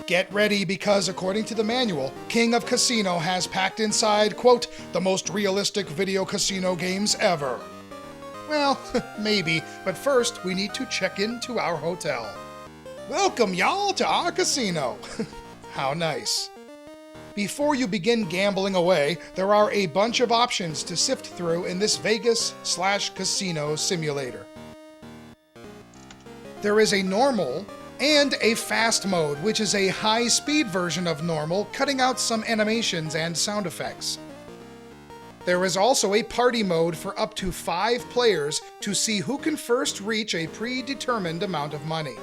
Get ready because, according to the manual, King of Casino has packed inside, quote, the most realistic video casino games ever. Well, maybe, but first we need to check into our hotel. Welcome, y'all, to our casino. How nice. Before you begin gambling away, there are a bunch of options to sift through in this Vegas/casino simulator. There is a normal and a fast mode, which is a high-speed version of normal, cutting out some animations and sound effects. There is also a party mode for up to 5 players to see who can first reach a predetermined amount of money.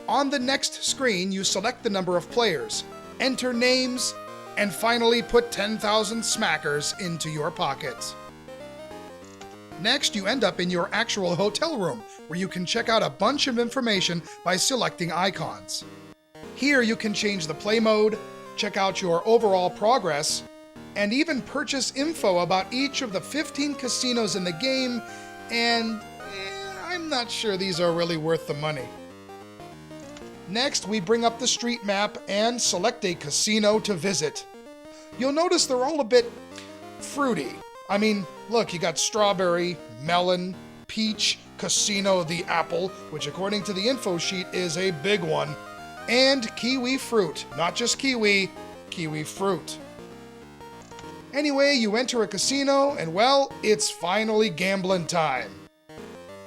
On the next screen, you select the number of players, enter names, and finally put 10,000 smackers into your pocket. Next, you end up in your actual hotel room, where you can check out a bunch of information by selecting icons. Here you can change the play mode, check out your overall progress, and even purchase info about each of the 15 casinos in the game, and I'm not sure these are really worth the money. Next, we bring up the street map and select a casino to visit. You'll notice they're all a bit fruity. I mean, look, you got strawberry, melon, peach, casino the apple, which according to the info sheet is a big one, and kiwi fruit. Not just kiwi, kiwi fruit. Anyway, you enter a casino, and well, it's finally gambling time.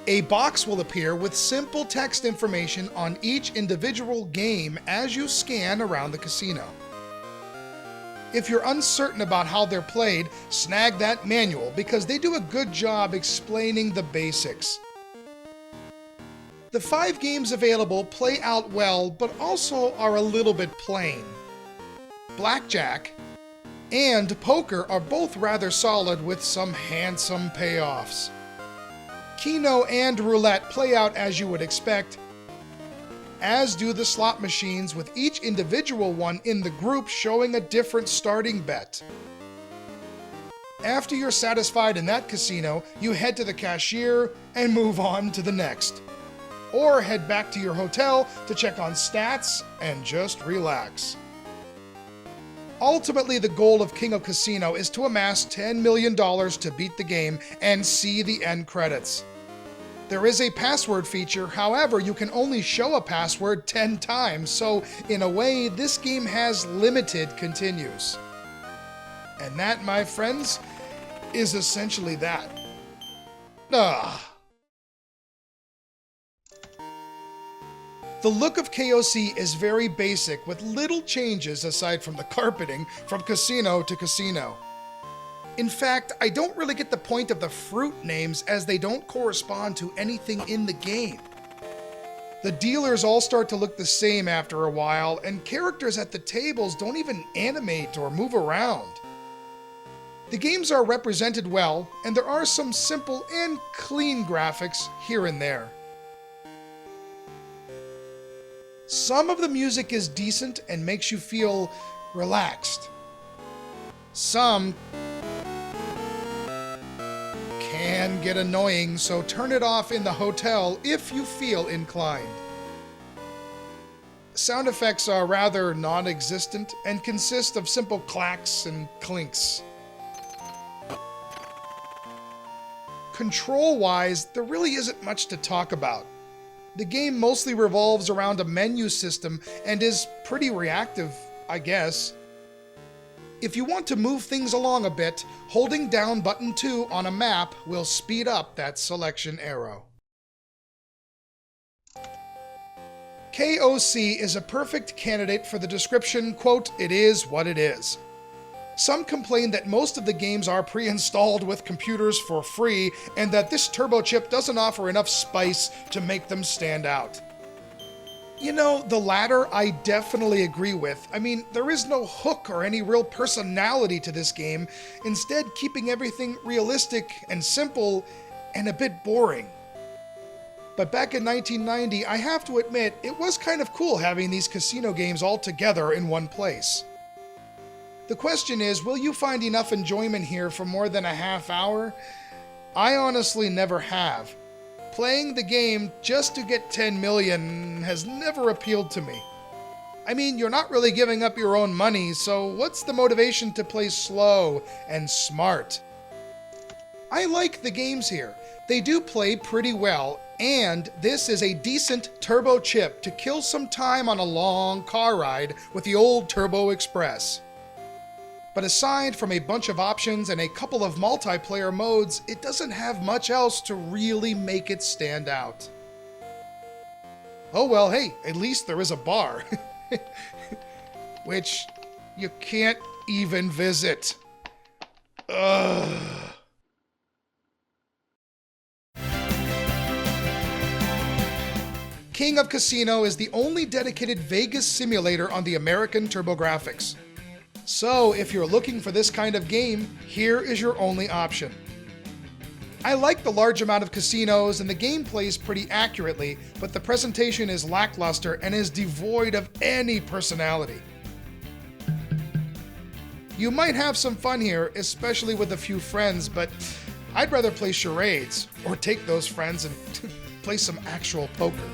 A box will appear with simple text information on each individual game as you scan around the casino. If you're uncertain about how they're played, snag that manual because they do a good job explaining the basics. The 5 games available play out well, but also are a little bit plain. Blackjack and poker are both rather solid with some handsome payoffs. Keno and roulette play out as you would expect, as do the slot machines, with each individual one in the group showing a different starting bet. After you're satisfied in that casino, you head to the cashier and move on to the next. Or head back to your hotel to check on stats and just relax. Ultimately, the goal of King of Casino is to amass $10 million to beat the game and see the end credits. There is a password feature, however, you can only show a password 10 times, so in a way, this game has limited continues. And that, my friends, is essentially that. The look of KOC is very basic, with little changes aside from the carpeting from casino to casino. In fact, I don't really get the point of the fruit names as they don't correspond to anything in the game. The dealers all start to look the same after a while, and characters at the tables don't even animate or move around. The games are represented well, and there are some simple and clean graphics here and there. Some of the music is decent and makes you feel relaxed. Some can get annoying, so turn it off in the hotel if you feel inclined. Sound effects are rather non-existent and consist of simple clacks and clinks. Control-wise, there really isn't much to talk about. The game mostly revolves around a menu system and is pretty reactive, I guess. If you want to move things along a bit, holding down button 2 on a map will speed up that selection arrow. KOC is a perfect candidate for the description, quote, "It is what it is." Some complain that most of the games are pre-installed with computers for free and that this TurboChip doesn't offer enough spice to make them stand out. You know, the latter I definitely agree with. I mean, there is no hook or any real personality to this game, instead keeping everything realistic and simple and a bit boring. But back in 1990, I have to admit, it was kind of cool having these casino games all together in one place. The question is, will you find enough enjoyment here for more than a half hour? I honestly never have. Playing the game just to get 10 million has never appealed to me. I mean, you're not really giving up your own money, so what's the motivation to play slow and smart? I like the games here. They do play pretty well, and this is a decent TurboChip to kill some time on a long car ride with the old Turbo Express. But aside from a bunch of options and a couple of multiplayer modes, it doesn't have much else to really make it stand out. Oh well, hey, at least there is a bar. Which you can't even visit. Ugh. King of Casino is the only dedicated Vegas simulator on the American TurboGrafx. So if you're looking for this kind of game, here is your only option. I like the large amount of casinos and the game plays pretty accurately, but the presentation is lackluster and is devoid of any personality. You might have some fun here, especially with a few friends, but I'd rather play charades, or take those friends and play some actual poker.